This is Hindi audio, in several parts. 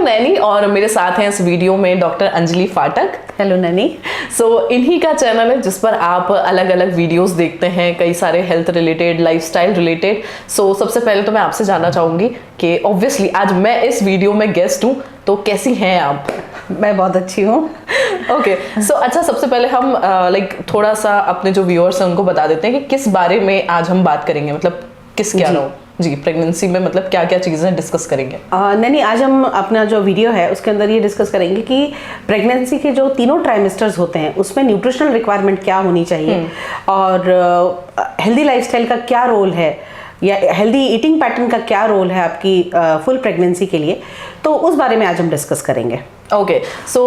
हूँ नैनी और मेरे साथ हैं इस वीडियो में डॉक्टर अंजलि फाटक। हेलो नैनी। इन्हीं का चैनल है जिस पर आप अलग अलग वीडियोस देखते हैं, कई सारे हेल्थ रिलेटेड, लाइफस्टाइल रिलेटेड। सबसे पहले तो मैं आपसे जानना चाहूँगी कि ऑब्वियसली आज मैं इस वीडियो में गेस्ट हूँ, तो कैसी हैं आप? मैं बहुत अच्छी हूँ। ओके, अच्छा, सबसे पहले हम थोड़ा सा अपने जो व्यूअर्स हैं उनको बता देते हैं कि किस बारे में आज हम बात करेंगे, मतलब किस क्या रहो जी प्रेगनेंसी में, मतलब क्या क्या चीज़ें डिस्कस करेंगे। नहीं, आज हम अपना जो वीडियो है उसके अंदर ये डिस्कस करेंगे कि प्रेगनेंसी के जो तीनों ट्राइमेस्टर्स होते हैं उसमें न्यूट्रिशनल रिक्वायरमेंट क्या होनी चाहिए और हेल्दी लाइफस्टाइल का क्या रोल है या हेल्दी ईटिंग पैटर्न का क्या रोल है आपकी फुल प्रेगनेंसी के लिए, तो उस बारे में आज हम डिस्कस करेंगे। ओके,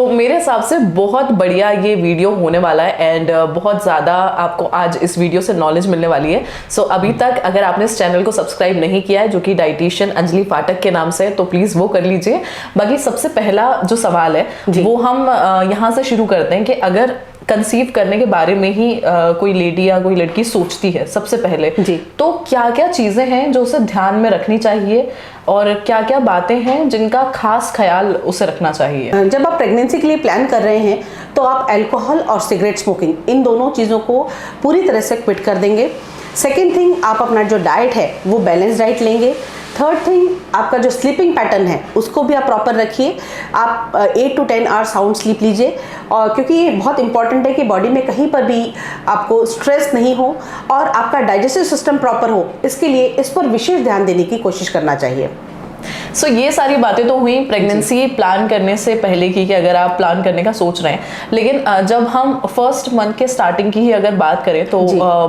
मेरे हिसाब से बहुत बढ़िया ये वीडियो होने वाला है एंड बहुत ज़्यादा आपको आज इस वीडियो से नॉलेज मिलने वाली है। अभी तक अगर आपने इस चैनल को सब्सक्राइब नहीं किया है, जो कि डाइटिशियन अंजलि फाटक के नाम से है, तो प्लीज़ वो कर लीजिए। बाकी सबसे पहला जो सवाल है वो हम यहाँ से शुरू करते हैं कि अगर कंसीव करने के बारे में ही कोई लेडी या कोई लड़की सोचती है सबसे पहले जी, तो क्या क्या चीज़ें हैं जो उसे ध्यान में रखनी चाहिए और क्या क्या बातें हैं जिनका खास ख्याल उसे रखना चाहिए? जब आप प्रेगनेंसी के लिए प्लान कर रहे हैं तो आप अल्कोहल और सिगरेट स्मोकिंग इन दोनों चीज़ों को पूरी तरह से क्विट कर देंगे। सेकेंड थिंग, आप अपना जो डाइट है वो बैलेंस डाइट लेंगे। थर्ड थिंग, आपका जो स्लीपिंग पैटर्न है उसको भी आप प्रॉपर रखिए। आप 8 to 10 आवर साउंड स्लीप लीजिए, और क्योंकि ये बहुत इंपॉर्टेंट है कि बॉडी में कहीं पर भी आपको स्ट्रेस नहीं हो और आपका डाइजेस्टिव सिस्टम प्रॉपर हो, इसके लिए इस पर विशेष ध्यान देने की कोशिश करना चाहिए। ये सारी बातें तो हुई प्रेगनेंसी प्लान करने से पहले की, कि अगर आप प्लान करने का सोच रहे हैं, लेकिन जब हम फर्स्ट मंथ के स्टार्टिंग की ही अगर बात करें तो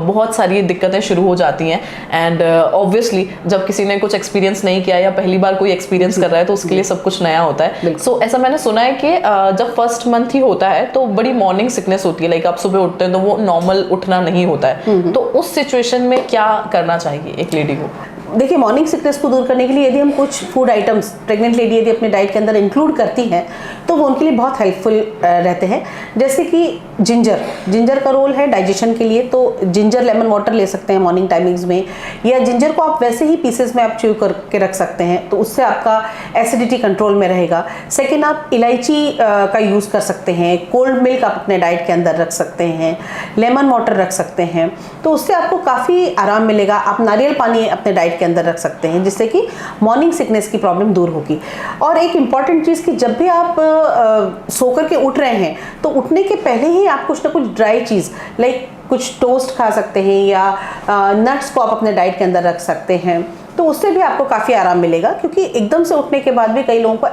बहुत सारी दिक्कतें शुरू हो जाती हैं एंड ऑब्वियसली जब किसी ने कुछ एक्सपीरियंस नहीं किया या पहली बार कोई एक्सपीरियंस कर रहा है तो उसके लिए सब कुछ नया होता है। ऐसा मैंने सुना है कि जब फर्स्ट मंथ ही होता है तो बड़ी मॉर्निंग सिकनेस होती है, आप सुबह उठते हैं तो वो नॉर्मल उठना नहीं होता है, तो उस सिचुएशन में क्या करना चाहिए एक लेडी को? देखिए, मॉर्निंग सिकनेस को दूर करने के लिए यदि हम कुछ फूड आइटम्स प्रेग्नेंट लेडी यदि अपने डाइट के अंदर इंक्लूड करती हैं तो वो उनके लिए बहुत हेल्पफुल रहते हैं। जैसे कि जिंजर का रोल है डाइजेशन के लिए, तो जिंजर लेमन वाटर ले सकते हैं मॉर्निंग टाइमिंग्स में, या जिंजर को आप वैसे ही पीसेस में आप च्यू करके रख सकते हैं, तो उससे आपका एसिडिटी कंट्रोल में रहेगा। सेकेंड, आप इलायची का यूज़ कर सकते हैं, कोल्ड मिल्क आप अपने डाइट के अंदर रख सकते हैं, लेमन वाटर रख सकते हैं, तो उससे आपको काफ़ी आराम मिलेगा। आप नारियल पानी अपने डाइट के अंदर रख सकते हैं, जिससे कि मॉर्निंग सिकनेस की प्रॉब्लम दूर होगी। और एक इम्पॉर्टेंट चीज़ कि जब भी आप सो करके उठ रहे हैं तो उठने के पहले ही आप कुछ ना कुछ ड्राई चीज़ कुछ टोस्ट खा सकते हैं या नट्स को आप अपने डाइट के अंदर रख सकते हैं, तो उससे भी आपको काफ़ी आराम मिलेगा। क्योंकि एकदम से उठने के बाद भी कई लोगों को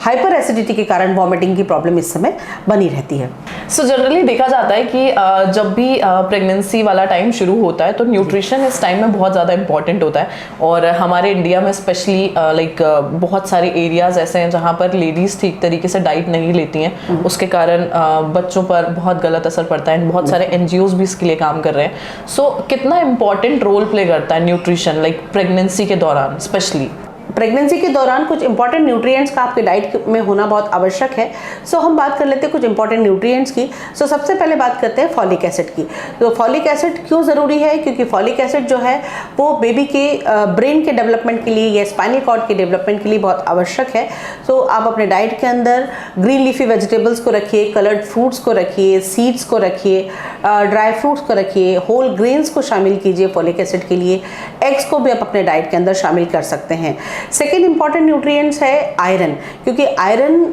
हाइपर एसिडिटी के कारण वॉमिटिंग की प्रॉब्लम इस समय बनी रहती है। जनरली देखा जाता है कि जब भी प्रेगनेंसी वाला टाइम शुरू होता है तो न्यूट्रिशन इस टाइम में बहुत ज़्यादा इंपॉर्टेंट होता है, और हमारे इंडिया में स्पेशली बहुत सारे एरियाज ऐसे हैं जहाँ पर लेडीज़ ठीक तरीके से डाइट नहीं लेती हैं, उसके कारण बच्चों पर बहुत गलत असर पड़ता है। बहुत सारे NGOs भी इसके लिए काम कर रहे हैं। कितना इंपॉर्टेंट रोल प्ले करता है न्यूट्रिशन प्रेगनेंसी के दौरान? स्पेशली प्रेगनेंसी के दौरान कुछ इंपॉर्टेंट न्यूट्रिएंट्स का आपके डाइट में होना बहुत आवश्यक है। हम बात कर लेते हैं कुछ इंपॉर्टेंट न्यूट्रिएंट्स की। सबसे पहले बात करते हैं फॉलिक एसिड की। तो फॉलिक एसिड क्यों ज़रूरी है? क्योंकि फॉलिक एसिड जो है वो बेबी के ब्रेन के डेवलपमेंट के लिए या स्पाइनल कॉर्ड के डेवलपमेंट के लिए बहुत आवश्यक है। आप अपने डाइट के अंदर ग्रीन लीफी वेजिटेबल्स को रखिए, कलर्ड फ्रूट्स को रखिए, सीड्स को रखिए, ड्राई फ्रूट्स को रखिए, होल ग्रेन्स को शामिल कीजिए फॉलिक एसिड के लिए। एग्स को भी आप अपने डाइट के अंदर शामिल कर सकते हैं। सेकेंड इंपॉर्टेंट न्यूट्रिएंट्स है आयरन, क्योंकि आयरन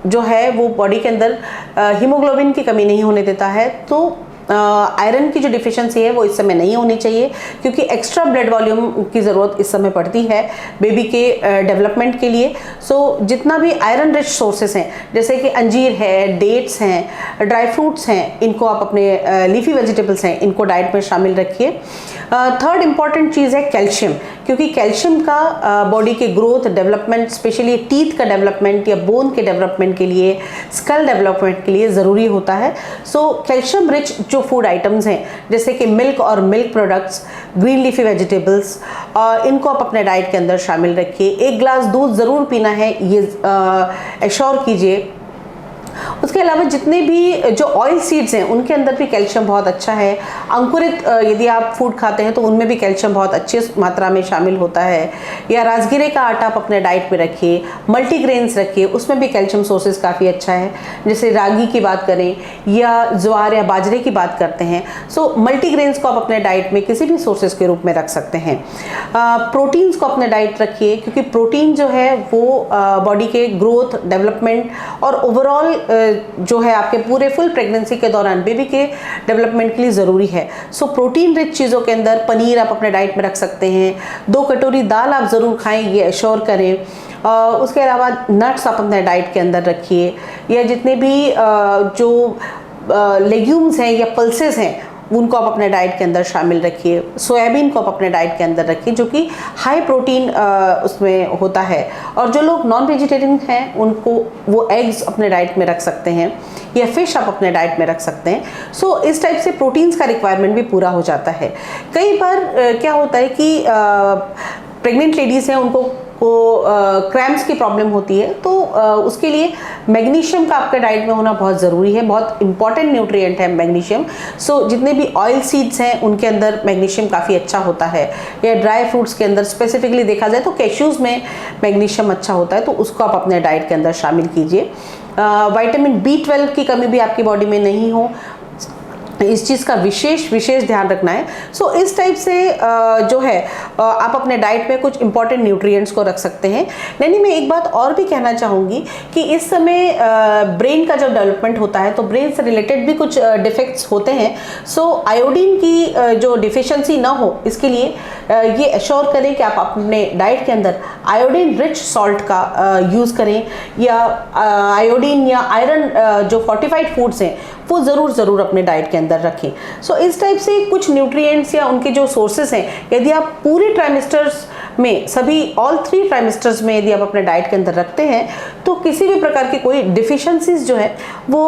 जो है वो बॉडी के अंदर हीमोग्लोबिन की कमी नहीं होने देता है। तो आयरन की जो डिफिशिएंसी है वो इस समय नहीं होनी चाहिए, क्योंकि एक्स्ट्रा ब्लड वॉल्यूम की ज़रूरत इस समय पड़ती है बेबी के डेवलपमेंट के लिए। जितना भी आयरन रिच सोर्सेस हैं, जैसे कि अंजीर है, डेट्स हैं, ड्राई फ्रूट्स हैं, इनको आप अपने लीफी वेजिटेबल्स हैं, इनको डाइट में शामिल रखिए। थर्ड इंपॉर्टेंट चीज़ है कैल्शियम, क्योंकि कैल्शियम का बॉडी के ग्रोथ डेवलपमेंट, स्पेशली टीथ का डेवलपमेंट या बोन के डेवलपमेंट के लिए, स्कल डेवलपमेंट के लिए ज़रूरी होता है। कैल्शियम रिच जो फूड आइटम्स हैं जैसे कि मिल्क और milk products, green leafy vegetables, इनको आप अपने डाइट के अंदर शामिल रखिए। 1 गिलास दूध ज़रूर पीना है, ये एश्योर कीजिए। उसके अलावा जितने भी जो ऑयल सीड्स हैं उनके अंदर भी कैल्शियम बहुत अच्छा है। अंकुरित यदि आप फूड खाते हैं तो उनमें भी कैल्शियम बहुत अच्छी मात्रा में शामिल होता है। या राजगिरे का आटा आप अपने डाइट में रखिए, मल्टीग्रेन्स रखिए, उसमें भी कैल्शियम सोर्सेज काफ़ी अच्छा है। जैसे रागी की बात करें या ज्वार या बाजरे की बात करते हैं, सो मल्टीग्रेन्स को आप अपने डाइट में किसी भी सोर्सेज के रूप में रख सकते हैं। प्रोटीन्स को अपने डाइट रखिए, क्योंकि प्रोटीन जो है वो बॉडी के ग्रोथ, डेवलपमेंट और ओवरऑल जो है आपके पूरे फुल प्रेगनेंसी के दौरान बेबी के डेवलपमेंट के लिए ज़रूरी है। सो प्रोटीन रिच चीज़ों के अंदर पनीर आप अपने डाइट में रख सकते हैं। 2 कटोरी दाल आप ज़रूर खाएं, ये एश्योर करें। उसके अलावा नट्स आप अपने डाइट के अंदर रखिए, या जितने भी जो लेग्यूम्स हैं या पल्सेस हैं उनको आप अपने डाइट के अंदर शामिल रखिए। सोयाबीन को आप अपने डाइट के अंदर रखिए जो कि हाई प्रोटीन उसमें होता है। और जो लोग नॉन वेजिटेरियन हैं उनको वो एग्स अपने डाइट में रख सकते हैं, या फिश आप अपने डाइट में रख सकते हैं। सो इस टाइप से प्रोटीन्स का रिक्वायरमेंट भी पूरा हो जाता है। कई बार क्या होता है कि प्रेग्नेंट लेडीज़ हैं, उनको क्रैम्प्स की प्रॉब्लम होती है, तो उसके लिए मैग्नीशियम का आपके डाइट में होना बहुत ज़रूरी है। बहुत इंपॉर्टेंट न्यूट्रिएंट है मैग्नीशियम। सो जितने भी ऑयल सीड्स हैं उनके अंदर मैग्नीशियम काफ़ी अच्छा होता है, या ड्राई फ्रूट्स के अंदर स्पेसिफिकली देखा जाए तो कैश्यूज़ में मैग्नीशियम अच्छा होता है, तो उसको आप अपने डाइट के अंदर शामिल कीजिए। विटामिन B12 की कमी भी आपकी बॉडी में नहीं हो, इस चीज़ का विशेष ध्यान रखना है। सो इस टाइप से जो है आप अपने डाइट में कुछ इंपॉर्टेंट न्यूट्रिएंट्स को रख सकते हैं। नहीं, मैं एक बात और भी कहना चाहूँगी कि इस समय ब्रेन का जब डेवलपमेंट होता है तो ब्रेन से रिलेटेड भी कुछ डिफेक्ट्स होते हैं। सो आयोडीन की जो डिफिशियंसी ना हो, इसके लिए ये एश्योर करें कि आप अपने डाइट के अंदर आयोडीन रिच सॉल्ट का यूज़ करें, या आयोडीन या आयरन जो फोर्टिफाइड फूड्स हैं वो ज़रूर अपने डाइट के अंदर रखें। सो इस टाइप से कुछ न्यूट्रिएंट्स या उनके जो सोर्सेस हैं, यदि आप पूरे ट्राइमेस्टर्स में सभी ऑल 3 ट्राइमेस्टर्स में यदि आप अपने डाइट के अंदर रखते हैं तो किसी भी प्रकार की कोई डिफिशिएंसीज जो है वो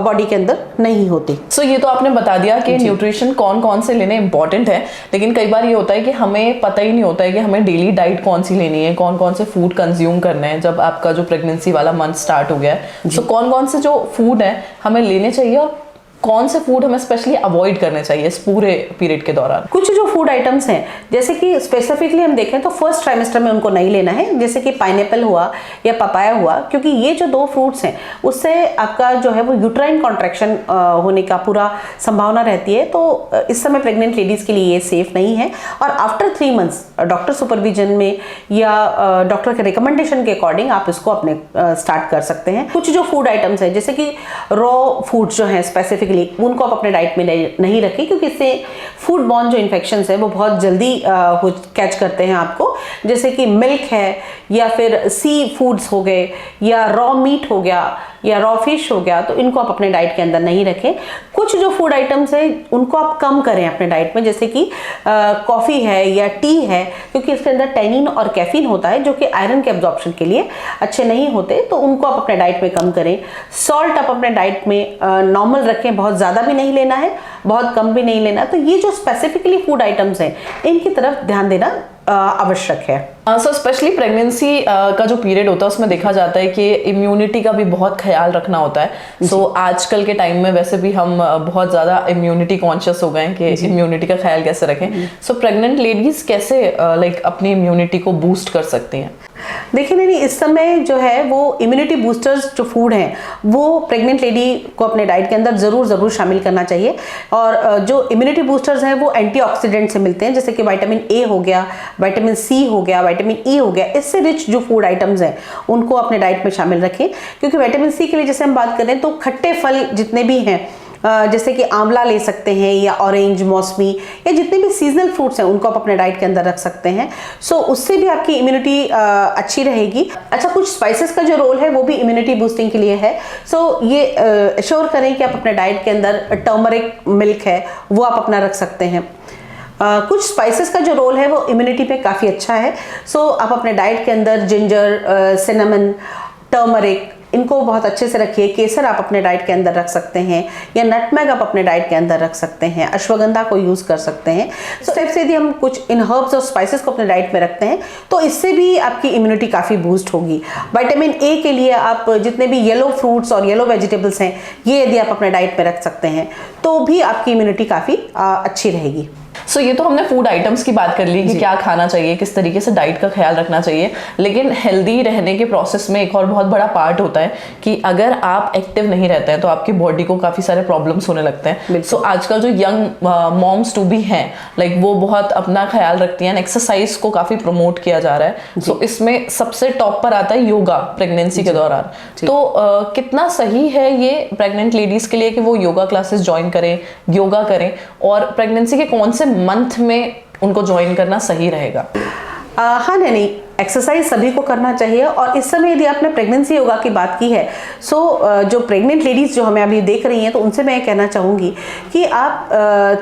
बॉडी के अंदर नहीं होती। सो ये तो आपने बता दिया कि न्यूट्रिशन कौन कौन से लेने इंपॉर्टेंट है, लेकिन कई बार ये होता है कि हमें पता ही नहीं होता है कि हमें डेली डाइट कौन सी लेनी है, कौन कौन से फूड कंज्यूम करने हैं जब आपका जो प्रेगनेंसी वाला मंथ स्टार्ट हो गया है। सो कौन कौन से जो फूड है हमें लेने चाहिए और कौन से फूड हमें स्पेशली अवॉइड करने चाहिए इस पूरे पीरियड के दौरान? कुछ जो फूड आइटम्स हैं, जैसे कि स्पेसिफिकली हम देखें तो फर्स्ट ट्राइमेस्टर में उनको नहीं लेना है, जैसे कि पाइनएप्पल हुआ या पपाया हुआ, क्योंकि ये जो 2 फ्रूट्स हैं उससे आपका जो है वो यूट्राइन कॉन्ट्रैक्शन होने का पूरा संभावना रहती है। तो इस समय प्रेग्नेंट लेडीज़ के लिए ये सेफ नहीं है। और आफ्टर 3 मंथ्स डॉक्टर सुपरविजन में या डॉक्टर के रिकमेंडेशन के अकॉर्डिंग आप इसको अपने स्टार्ट कर सकते हैं। कुछ जो फूड आइटम्स हैं, जैसे कि रॉ फूड्स जो हैं स्पेसिफिकली, उनको आप अपने डाइट में नहीं रखें, क्योंकि इससे फूड बॉर्न जो इन्फेक्शंस है वो बहुत जल्दी कैच करते हैं आपको। जैसे कि मिल्क है, या फिर सी फूड्स हो गए, या रॉ मीट हो गया, या रॉ फिश हो गया, तो इनको आप अपने डाइट के अंदर नहीं रखें। कुछ जो फूड आइटम्स हैं उनको आप कम करें अपने डाइट में, जैसे कि कॉफ़ी है या टी है, क्योंकि इसके अंदर टैनिन और कैफीन होता है जो कि आयरन के एब्जॉर्प्शन के लिए अच्छे नहीं होते, तो उनको आप अपने डाइट में कम करें। सॉल्ट आप अपने डाइट में नॉर्मल रखें, बहुत ज़्यादा भी नहीं लेना है, बहुत कम भी नहीं लेना। तो ये जो स्पेसिफिकली फूड आइटम्स हैं इनकी तरफ ध्यान देना आवश्यक है। सो स्पेशली प्रेगनेंसी का जो पीरियड होता है उसमें देखा जाता है कि इम्यूनिटी का भी बहुत ख्याल रखना होता है। सो आजकल के टाइम में वैसे भी हम बहुत ज़्यादा इम्यूनिटी कॉन्शियस हो गए हैं कि इम्यूनिटी का ख्याल कैसे रखें। सो प्रेग्नेंट लेडीज़ कैसे अपनी इम्यूनिटी को बूस्ट कर सकती हैं? देखिए नहीं, इस समय जो है वो इम्यूनिटी बूस्टर्स जो फूड हैं वो प्रेग्नेंट लेडी को अपने डाइट के अंदर ज़रूर शामिल करना चाहिए। और जो इम्यूनिटी बूस्टर्स हैं वो एंटीऑक्सीडेंट से मिलते हैं, जैसे कि विटामिन ए हो गया, विटामिन सी हो गया, विटामिन ई हो गया। इससे रिच जो फूड आइटम्स हैं उनको अपने डाइट में शामिल रखें, क्योंकि विटामिन सी के लिए जैसे हम बात करें तो खट्टे फल जितने भी हैं, जैसे कि आंवला ले सकते हैं, या ऑरेंज, मौसमी, या जितने भी सीजनल फ्रूट्स हैं उनको आप अपने डाइट के अंदर रख सकते हैं। सो उससे भी आपकी इम्यूनिटी अच्छी रहेगी। अच्छा, कुछ स्पाइसेस का जो रोल है वो भी इम्यूनिटी बूस्टिंग के लिए है। सो ये एश्योर करें कि आप अपने डाइट के अंदर टर्मरिक मिल्क है वो आप अपना रख सकते हैं। कुछ स्पाइसेस का जो रोल है वो इम्यूनिटी पे काफ़ी अच्छा है। सो आप अपने डाइट के अंदर जिंजर, सिनेमन, टर्मरिक, इनको बहुत अच्छे से रखिए। केसर आप अपने डाइट के अंदर रख सकते हैं, या नटमेग आप अपने डाइट के अंदर रख सकते हैं, अश्वगंधा को यूज़ कर सकते हैं। इस टाइप से यदि हम कुछ इन हर्ब्स और स्पाइसेस को अपने डाइट में रखते हैं तो इससे भी आपकी इम्यूनिटी काफ़ी बूस्ट होगी। विटामिन ए के लिए आप जितने भी येलो फ्रूट्स और येलो वेजिटेबल्स हैं, ये यदि आप अपने डाइट में रख सकते हैं तो भी आपकी इम्यूनिटी काफ़ी अच्छी रहेगी। सो ये तो हमने फूड आइटम्स की बात कर ली कि क्या खाना चाहिए, किस तरीके से डाइट का ख्याल रखना चाहिए, लेकिन हेल्दी रहने के प्रोसेस में एक और बहुत बड़ा पार्ट होता है कि अगर आप एक्टिव नहीं रहते हैं तो आपकी बॉडी को काफ़ी सारे प्रॉब्लम्स होने लगते हैं। सो आजकल जो यंग मॉम्स टू बी हैं, लाइक वो बहुत अपना ख्याल रखती हैं, एक्सरसाइज को काफ़ी प्रमोट किया जा रहा है। सो इसमें सबसे टॉप पर आता है योगा प्रेगनेंसी के दौरान। तो कितना सही है ये प्रेग्नेंट लेडीज के लिए कि वो योगा क्लासेस ज्वाइन करें, योगा करें, और प्रेगनेंसी के कौन से मंथ में उनको ज्वाइन करना सही रहेगा? हाँ, नहीं, एक्सरसाइज सभी को करना चाहिए। और इस समय यदि आपने प्रेगनेंसी योगा की बात की है, सो जो प्रेग्नेंट लेडीज़ जो हमें अभी देख रही हैं, तो उनसे मैं कहना चाहूँगी कि आप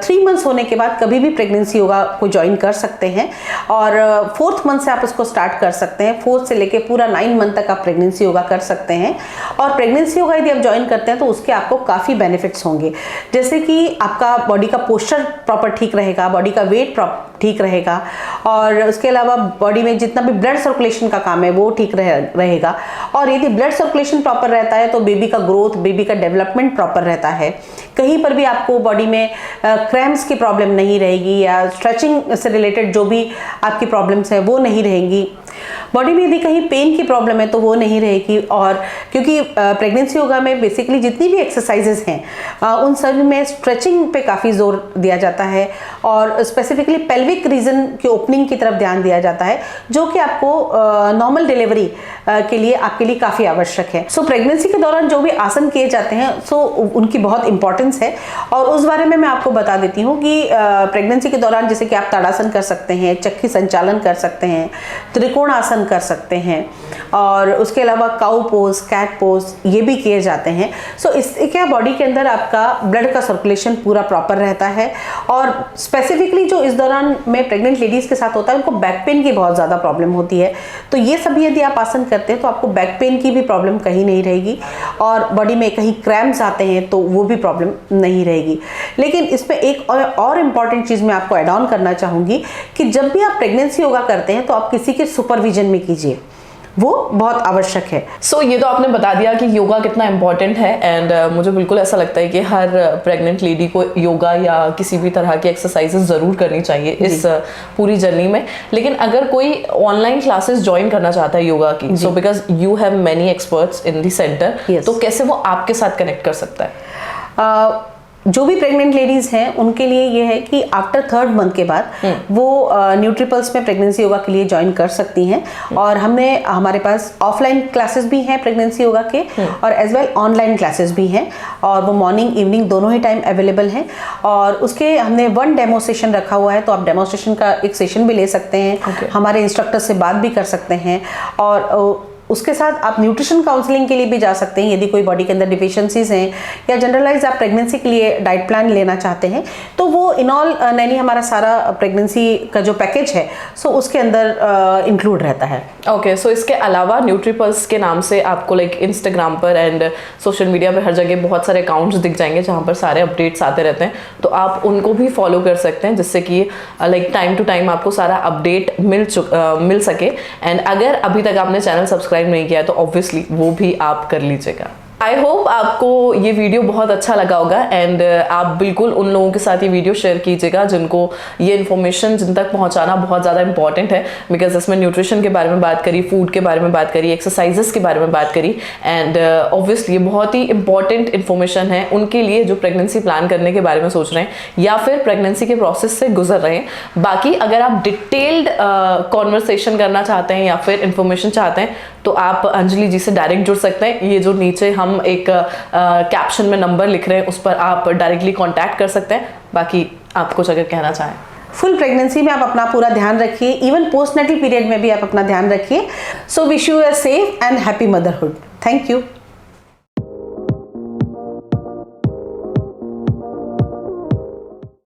3 मंथ्स होने के बाद कभी भी प्रेगनेंसी योगा को ज्वाइन कर सकते हैं, और 4th मंथ से आप उसको स्टार्ट कर सकते हैं। 4th से लेके पूरा 9 मंथ तक आप प्रेगनेंसी योगा कर सकते हैं। और प्रेगनेंसी योगा यदि आप ज्वाइन करते हैं तो उसके आपको काफ़ी बेनिफिट्स होंगे, जैसे कि आपका बॉडी का पोस्चर प्रॉपर ठीक रहेगा, बॉडी का वेट ठीक रहेगा, और उसके अलावा बॉडी में जितना भी ब्लड सर्कुलेशन का काम है वो ठीक रहेगा। और यदि ब्लड सर्कुलेशन प्रॉपर रहता है तो बेबी का ग्रोथ, बेबी का डेवलपमेंट प्रॉपर रहता है। कहीं पर भी आपको बॉडी में क्रैम्प्स की प्रॉब्लम नहीं रहेगी, या स्ट्रेचिंग से रिलेटेड जो भी आपकी प्रॉब्लम्स हैं वो नहीं रहेंगी। बॉडी में यदि कहीं पेन की प्रॉब्लम है तो वो नहीं रहेगी। और क्योंकि प्रेगनेंसी योगा में बेसिकली जितनी भी एक्सरसाइजेस हैं उन सभी में स्ट्रेचिंग पे काफ़ी जोर दिया जाता है, और स्पेसिफिकली पेल्विक रीजन की ओपनिंग की तरफ ध्यान दिया जाता है, जो कि आपको नॉर्मल डिलीवरी के लिए आपके लिए काफ़ी आवश्यक है। सो प्रेगनेंसी के दौरान जो भी आसन किए जाते हैं सो उनकी बहुत इंपॉर्टेंस है, और उस बारे में मैं आपको बता देती हूँ कि प्रेगनेंसी के दौरान जैसे कि आप ताड़ासन कर सकते हैं, चक्की संचालन कर सकते हैं, त्रिकोण आसन कर सकते हैं, और उसके अलावा काउ पोज, कैट पोज ये भी किए जाते हैं। सो इससे क्या बॉडी के अंदर आपका ब्लड का सर्कुलेशन पूरा प्रॉपर रहता है। और स्पेसिफिकली जो इस दौरान में प्रेग्नेंट लेडीज़ के साथ होता है, उनको बैक पेन की बहुत ज़्यादा प्रॉब्लम होती है, तो ये सभी यदि आप आसन करते हैं तो आपको बैक पेन की भी प्रॉब्लम कहीं नहीं रहेगी, और बॉडी में कहीं क्रैम्प्स आते हैं तो वो भी प्रॉब्लम नहीं रहेगी। लेकिन इसमें एक और इम्पॉर्टेंट चीज़ मैं आपको ऐड ऑन करना चाहूँगी कि जब भी आप प्रेगनेंसी योगा करते हैं तो आप किसी के सुपरविजन में कीजिए, वो बहुत आवश्यक है। सो ये तो आपने बता दिया कि योगा कितना इम्पॉर्टेंट है, एंड मुझे बिल्कुल ऐसा लगता है कि हर प्रेग्नेंट लेडी को योगा या किसी भी तरह की एक्सरसाइजेस ज़रूर करनी चाहिए इस पूरी जर्नी में। लेकिन अगर कोई ऑनलाइन क्लासेस ज्वाइन करना चाहता है योगा की, so because you have many experts in the centre, तो कैसे वो आपके साथ कनेक्ट कर सकता है? जो भी प्रेग्नेंट लेडीज़ हैं उनके लिए ये है कि आफ्टर 3rd मंथ के बाद वो न्यूट्रीपल्स में प्रेगनेंसी योगा के लिए ज्वाइन कर सकती हैं। और हमारे पास ऑफलाइन क्लासेस भी हैं प्रेगनेंसी योगा के, और एज वेल ऑनलाइन क्लासेस भी हैं, और वो मॉर्निंग इवनिंग दोनों ही टाइम अवेलेबल हैं। और उसके हमने 1 डेमो सेशन रखा हुआ है, तो आप डेमोस्ट्रेशन का एक सेशन भी ले सकते हैं, हमारे इंस्ट्रक्टर से बात भी कर सकते हैं। और उसके साथ आप न्यूट्रिशन काउंसलिंग के लिए भी जा सकते हैं, यदि कोई बॉडी के अंदर डिफिशिएंसीज हैं, या जनरलाइज आप प्रेगनेंसी के लिए डाइट प्लान लेना चाहते हैं, तो वो इन ऑल नैनी हमारा सारा प्रेगनेंसी का जो पैकेज है सो उसके अंदर इंक्लूड रहता है। ओके, सो इसके अलावा न्यूट्रीपल्स के नाम से आपको लाइक इंस्टाग्राम पर एंड सोशल मीडिया पर हर जगह बहुत सारे अकाउंट्स दिख जाएंगे जहाँ पर सारे अपडेट्स आते रहते हैं, तो आप उनको भी फॉलो कर सकते हैं, जिससे कि लाइक टाइम टू टाइम आपको सारा अपडेट मिल सके। एंड अगर अभी तक आपने चैनल सब्सक्राइब नहीं किया तो ऑब्वियसली वो भी आप कर लीजिएगा। आई होप आपको ये वीडियो बहुत अच्छा लगा होगा, एंड आप बिल्कुल उन लोगों के साथ ये वीडियो शेयर कीजिएगा जिनको ये इन्फॉर्मेशन जिन तक पहुंचाना बहुत ज़्यादा इंपॉर्टेंट है, बिकॉज इसमें न्यूट्रिशन के बारे में बात करी, फूड के बारे में बात करी, एक्सरसाइजेस के बारे में बात करी, एंड ऑब्वियसली ये बहुत ही इंपॉर्टेंट इन्फॉर्मेशन है उनके लिए जो प्रेगनेंसी प्लान करने के बारे में सोच रहे हैं या फिर प्रेगनेंसी के प्रोसेस से गुजर रहे हैं। बाकी अगर आप डिटेल्ड कॉन्वर्सेशन करना चाहते हैं या फिर इंफॉर्मेशन चाहते हैं तो आप अंजलि जी से डायरेक्ट जुड़ सकते हैं। ये जो नीचे हम एक कैप्शन में नंबर लिख रहे हैं उस पर आप डायरेक्टली कांटेक्ट कर सकते हैं। बाकी आप कुछ अगर कहना चाहें। फुल प्रेगनेंसी में आप अपना पूरा ध्यान रखिए, इवन पोस्टनेटल पीरियड में भी आप अपना ध्यान रखिए। So wish you a safe and happy motherhood. Thank you.